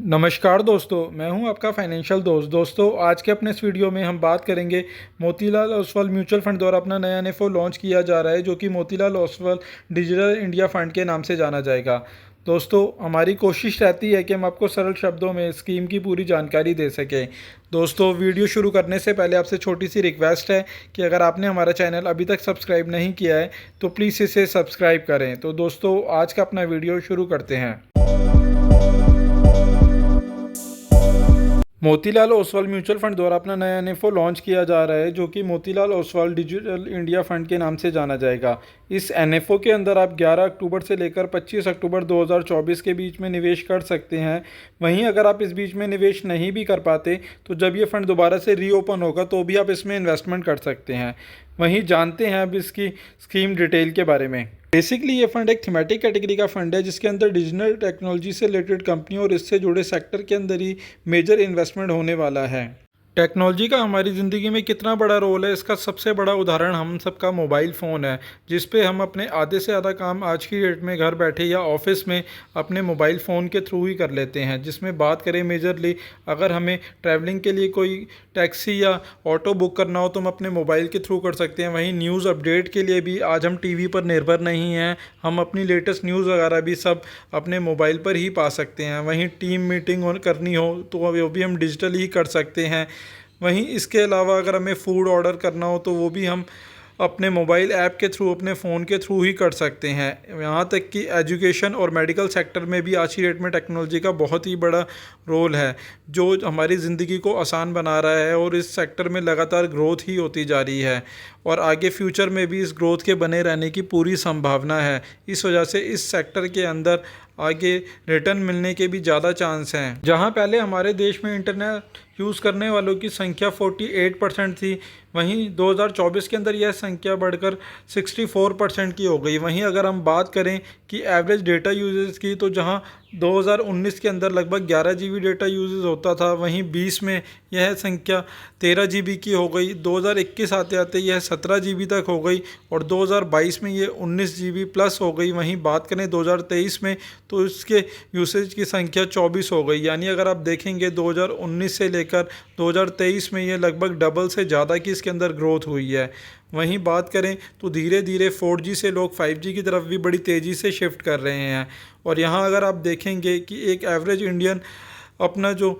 नमस्कार दोस्तों, मैं हूं आपका फाइनेंशियल दोस्तों आज के अपने इस वीडियो में हम बात करेंगे मोतीलाल ओसवाल म्यूचुअल फंड द्वारा अपना नया एनएफओ लॉन्च किया जा रहा है जो कि Motilal Oswal digital India fund के नाम से जाना जाएगा। दोस्तों, हमारी कोशिश रहती है कि हम आपको सरल शब्दों में स्कीम की पूरी जानकारी दे सकें। दोस्तों, वीडियो शुरू करने से पहले आपसे छोटी सी रिक्वेस्ट है कि अगर आपने हमारा चैनल अभी तक सब्सक्राइब नहीं किया है तो प्लीज़ इसे सब्सक्राइब करें। तो दोस्तों, आज का अपना वीडियो शुरू करते हैं। मोतीलाल ओसवाल म्यूचुअल फंड द्वारा अपना नया एनएफओ लॉन्च किया जा रहा है जो कि Motilal Oswal digital India fund के नाम से जाना जाएगा। इस एनएफओ के अंदर आप 11 अक्टूबर से लेकर 25 अक्टूबर 2024 के बीच में निवेश कर सकते हैं। वहीं अगर आप इस बीच में निवेश नहीं भी कर पाते तो जब ये फंड दोबारा से रीओपन होगा तो भी आप इसमें इन्वेस्टमेंट कर सकते हैं। वहीं जानते हैं अब इसकी स्कीम डिटेल के बारे में। बेसिकली ये फंड एक थीमेटिक कैटेगरी का फंड है जिसके अंदर डिजिटल टेक्नोलॉजी से रिलेटेड कंपनियों और इससे जुड़े सेक्टर के अंदर ही मेजर इन्वेस्टमेंट होने वाला है। टेक्नोलॉजी का हमारी ज़िंदगी में कितना बड़ा रोल है, इसका सबसे बड़ा उदाहरण हम सबका मोबाइल फ़ोन है, जिस पे हम अपने आधे से ज़्यादा काम आज की डेट में घर बैठे या ऑफिस में अपने मोबाइल फ़ोन के थ्रू ही कर लेते हैं। जिसमें बात करें मेजरली, अगर हमें ट्रैवलिंग के लिए कोई टैक्सी या ऑटो बुक करना हो तो हम अपने मोबाइल के थ्रू कर सकते हैं। वहीं न्यूज़ अपडेट के लिए भी आज हम टीवी पर निर्भर नहीं हैं, हम अपनी लेटेस्ट न्यूज़ वगैरह भी सब अपने मोबाइल पर ही पा सकते हैं। वहीं टीम मीटिंग करनी हो तो वो भी हम डिजिटल ही कर सकते हैं। वहीं इसके अलावा अगर हमें फ़ूड ऑर्डर करना हो तो वो भी हम अपने मोबाइल ऐप के थ्रू, अपने फ़ोन के थ्रू ही कर सकते हैं। यहाँ तक कि एजुकेशन और मेडिकल सेक्टर में भी आज की डेट में टेक्नोलॉजी का बहुत ही बड़ा रोल है जो हमारी ज़िंदगी को आसान बना रहा है और इस सेक्टर में लगातार ग्रोथ ही होती जा रही है और आगे फ्यूचर में भी इस ग्रोथ के बने रहने की पूरी संभावना है। इस वजह से इस सेक्टर के अंदर आगे रिटर्न मिलने के भी ज़्यादा चांस हैं। जहां पहले हमारे देश में इंटरनेट यूज़ करने वालों की संख्या 48% थी, वहीं 2024 के अंदर यह संख्या बढ़कर 64% की हो गई। वहीं अगर हम बात करें कि एवरेज डेटा यूजेज की, तो जहां 2019 के अंदर लगभग 11 GB डेटा यूजेज होता था, वहीं 20 में यह संख्या 13 GB की हो गई। 2021 आते आते यह 17 GB तक हो गई और 2022 में ये 19 GB प्लस हो गई। वहीं बात करें 2023 में तो इसके यूसेज की संख्या 24 हो गई। यानी अगर आप देखेंगे 2019 से लेकर 2023 में ये लगभग डबल से ज़्यादा की इसके अंदर ग्रोथ हुई है। वहीं बात करें तो धीरे धीरे 4G से लोग 5G की तरफ भी बड़ी तेज़ी से शिफ्ट कर रहे हैं। और यहाँ अगर आप देखेंगे कि एक एवरेज इंडियन अपना जो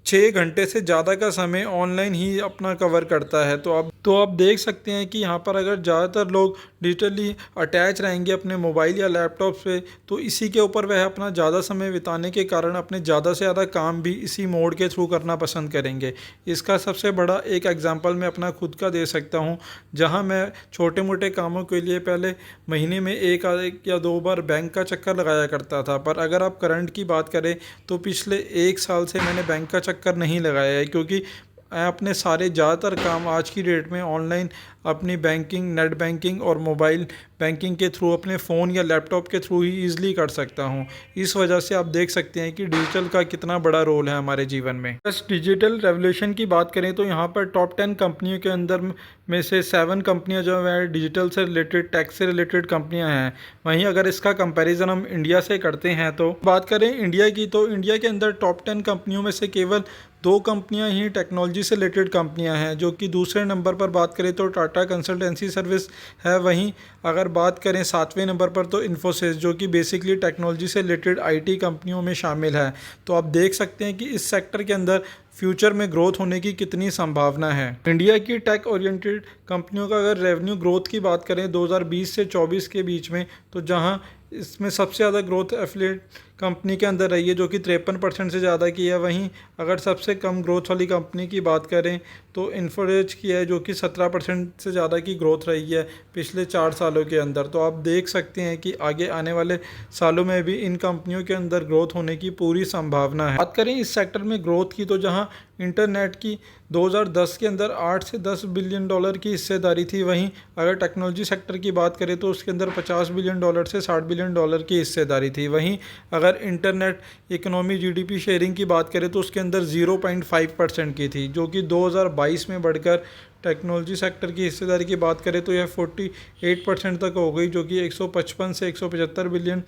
6 घंटे से ज़्यादा का समय ऑनलाइन ही अपना कवर करता है। तो आप देख सकते हैं कि यहाँ पर अगर ज़्यादातर लोग डिजिटली अटैच रहेंगे अपने मोबाइल या लैपटॉप से तो इसी के ऊपर वह अपना ज़्यादा समय बिताने के कारण अपने ज़्यादा से ज़्यादा काम भी इसी मोड के थ्रू करना पसंद करेंगे। इसका सबसे बड़ा एक एग्जांपल मैं अपना खुद का दे सकता हूँ, जहाँ मैं छोटे मोटे कामों के लिए पहले महीने में एक या 2 बार बैंक का चक्कर लगाया करता था, पर अगर आप करंट की बात करें तो पिछले 1 साल से मैंने बैंक का चक्कर नहीं लगाया है, क्योंकि मैं अपने सारे ज़्यादातर काम आज की डेट में ऑनलाइन अपनी बैंकिंग, नेट बैंकिंग और मोबाइल बैंकिंग के थ्रू अपने फ़ोन या लैपटॉप के थ्रू ही ईज़िली कर सकता हूं। इस वजह से आप देख सकते हैं कि डिजिटल का कितना बड़ा रोल है हमारे जीवन में। बस डिजिटल रेवोल्यूशन की बात करें तो यहाँ पर टॉप 10 कंपनियों के अंदर में से 7 कंपनियाँ जो है डिजिटल से रिलेटेड, टेक से रिलेटेड कंपनियाँ हैं। वहीं अगर इसका कंपैरिजन हम इंडिया से करते हैं तो बात करें इंडिया की, तो इंडिया के अंदर टॉप 10 कंपनियों में से केवल 2 कंपनियां ही टेक्नोलॉजी से रिलेटेड कंपनियां हैं, जो कि दूसरे नंबर पर बात करें तो टाटा कंसल्टेंसी सर्विस है। वहीं अगर बात करें 7वें नंबर पर तो इन्फोसिस, जो कि बेसिकली टेक्नोलॉजी से रिलेटेड आईटी कंपनियों में शामिल है। तो आप देख सकते हैं कि इस सेक्टर के अंदर फ्यूचर में ग्रोथ होने की कितनी संभावना है। इंडिया की टेक ओरिएंटेड कंपनियों का अगर रेवेन्यू ग्रोथ की बात करें 2020 से 24 के बीच में, तो जहां इसमें सबसे ज़्यादा ग्रोथ एफिलिएट कंपनी के अंदर रही है जो कि 53% से ज़्यादा की है। वहीं अगर सबसे कम ग्रोथ वाली कंपनी की बात करें तो इन्फोसिस की है, जो कि 17% से ज़्यादा की ग्रोथ रही है पिछले 4 सालों के अंदर। तो आप देख सकते हैं कि आगे आने वाले सालों में भी इन कंपनियों के अंदर ग्रोथ होने की पूरी संभावना है। बात करें इस सेक्टर में ग्रोथ की, तो जहाँ इंटरनेट की 2010 के अंदर 8 से 10 बिलियन डॉलर की हिस्सेदारी थी, वहीं अगर टेक्नोलॉजी सेक्टर की बात करें तो उसके अंदर 50 बिलियन डॉलर से 60 बिलियन डॉलर की हिस्सेदारी थी। वहीं अगर इंटरनेट इकोनॉमी जीडीपी शेयरिंग की बात करें तो उसके अंदर 0.5% की थी, जो कि 2022 में बढ़कर टेक्नोलॉजी सेक्टर की हिस्सेदारी की बात करें तो यह 48% तक हो गई, जो कि 155 से 175 बिलियन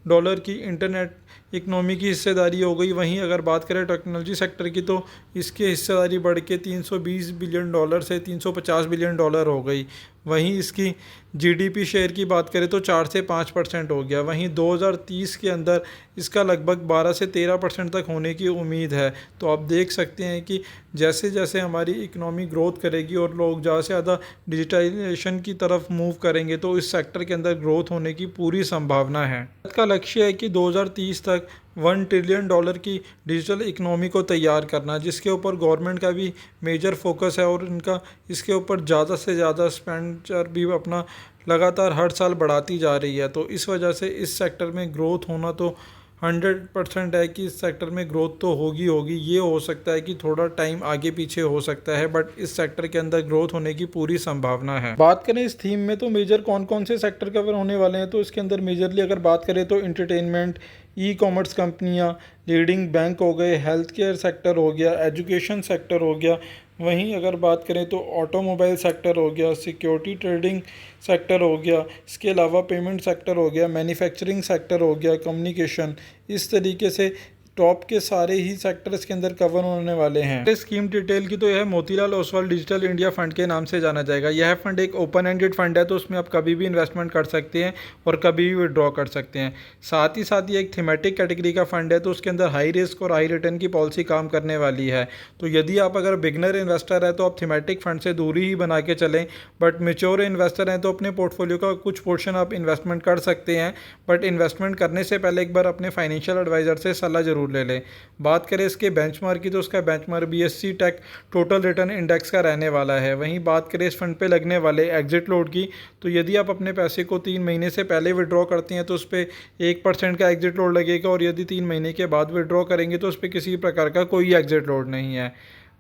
डॉलर की इंटरनेट इकनॉमी की हिस्सेदारी हो गई। वहीं अगर बात करें टेक्नोलॉजी सेक्टर की तो इसकी हिस्सेदारी बढ़ के 320 बिलियन डॉलर से 350 बिलियन डॉलर हो गई। वहीं इसकी जीडीपी शेयर की बात करें तो 4 से 5% हो गया। वहीं 2030 के अंदर इसका लगभग 12 से 13% तक होने की उम्मीद है। तो आप देख सकते हैं कि जैसे जैसे हमारी इकनॉमी ग्रोथ करेगी और लोग ज़्यादा से ज़्यादा डिजिटलाइजेशन की तरफ मूव करेंगे तो इस सेक्टर के अंदर ग्रोथ होने की पूरी संभावना है। भारत का लक्ष्य है कि 2030 तक $1 ट्रिलियन की डिजिटल इकनॉमी को तैयार करना, जिसके ऊपर गवर्नमेंट का भी मेजर फोकस है और इनका इसके ऊपर ज़्यादा से ज़्यादा एक्सपेंडिचर भी अपना लगातार हर साल बढ़ाती जा रही है। तो इस वजह से इस सेक्टर में ग्रोथ होना तो 100% है कि इस सेक्टर में ग्रोथ तो होगी। ये हो सकता है कि थोड़ा टाइम आगे पीछे हो सकता है, बट इस सेक्टर के अंदर ग्रोथ होने की पूरी संभावना है। बात करें इस थीम में तो मेजर कौन कौन से सेक्टर कवर होने वाले हैं, तो इसके अंदर मेजरली अगर बात करें तो एंटरटेनमेंट, ई कॉमर्स कंपनियां, लीडिंग बैंक हो गए, हेल्थ केयर सेक्टर हो गया, एजुकेशन सेक्टर हो गया। वहीं अगर बात करें तो ऑटोमोबाइल सेक्टर हो गया, सिक्योरिटी ट्रेडिंग सेक्टर हो गया, इसके अलावा पेमेंट सेक्टर हो गया, मैन्युफैक्चरिंग सेक्टर हो गया, कम्युनिकेशन। इस तरीके से टॉप के सारे ही सेक्टर्स के अंदर कवर होने वाले हैं। स्कीम डिटेल की तो यह Motilal Oswal digital India fund के नाम से जाना जाएगा। यह फंड एक ओपन एंडेड फंड है, तो उसमें आप कभी भी इन्वेस्टमेंट कर सकते हैं और कभी भी विड्रॉ कर सकते हैं। साथ ही ये एक थीमेटिक कैटेगरी का फंड है, तो उसके अंदर हाई रिस्क और हाई रिटर्न की पॉलिसी काम करने वाली है। तो यदि आप अगर बिगनर इन्वेस्टर है तो आप थीमेटिक फंड से दूरी ही बना के चलें, बट मेच्योर इन्वेस्टर हैं तो अपने पोर्टफोलियो का कुछ पोर्शन आप इन्वेस्टमेंट कर सकते हैं। बट इन्वेस्टमेंट करने से पहले एक बार अपने फाइनेंशियल एडवाइज़र से सलाह जरूर ले लें। बात करें इसके बेंचमार्क की तो उसका benchmark BSE tech total return index का रहने वाला है। वहीं बात करें इस फंड पे लगने वाले एग्जिट लोड की, तो यदि आप अपने पैसे को 3 महीने से पहले विड्रॉ करते हैं तो उस पर 1% का एग्जिट लोड लगेगा, और यदि 3 महीने के बाद विड्रॉ करेंगे तो उस पर किसी प्रकार का कोई एग्जिट लोड नहीं है।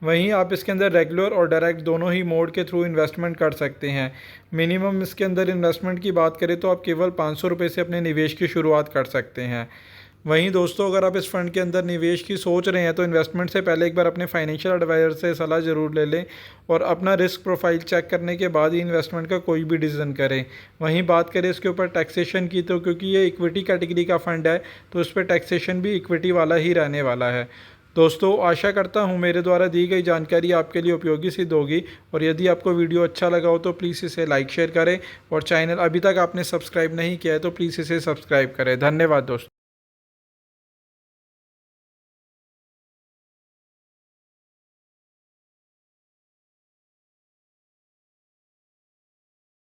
वहीं आप इसके अंदर रेगुलर और डायरेक्ट दोनों ही मोड के थ्रू इन्वेस्टमेंट कर सकते हैं। मिनिमम इसके अंदर इन्वेस्टमेंट की बात करें तो आप केवल 500 रुपये से अपने निवेश की शुरुआत कर सकते हैं। वहीं दोस्तों, अगर आप इस फंड के अंदर निवेश की सोच रहे हैं तो इन्वेस्टमेंट से पहले एक बार अपने फाइनेंशियल एडवाइज़र से सलाह ज़रूर ले लें और अपना रिस्क प्रोफाइल चेक करने के बाद ही इन्वेस्टमेंट का कोई भी डिसीजन करें। वहीं बात करें इसके ऊपर टैक्सेशन की, तो क्योंकि ये इक्विटी कैटेगरी का फंड है तो इस पर टैक्सेशन भी इक्विटी वाला ही रहने वाला है। दोस्तों, आशा करता हूँ मेरे द्वारा दी गई जानकारी आपके लिए उपयोगी सिद्ध होगी, और यदि आपको वीडियो अच्छा लगा हो तो प्लीज़ इसे लाइक शेयर करें, और चैनल अभी तक आपने सब्सक्राइब नहीं किया है तो प्लीज़ इसे सब्सक्राइब करें। धन्यवाद दोस्तों।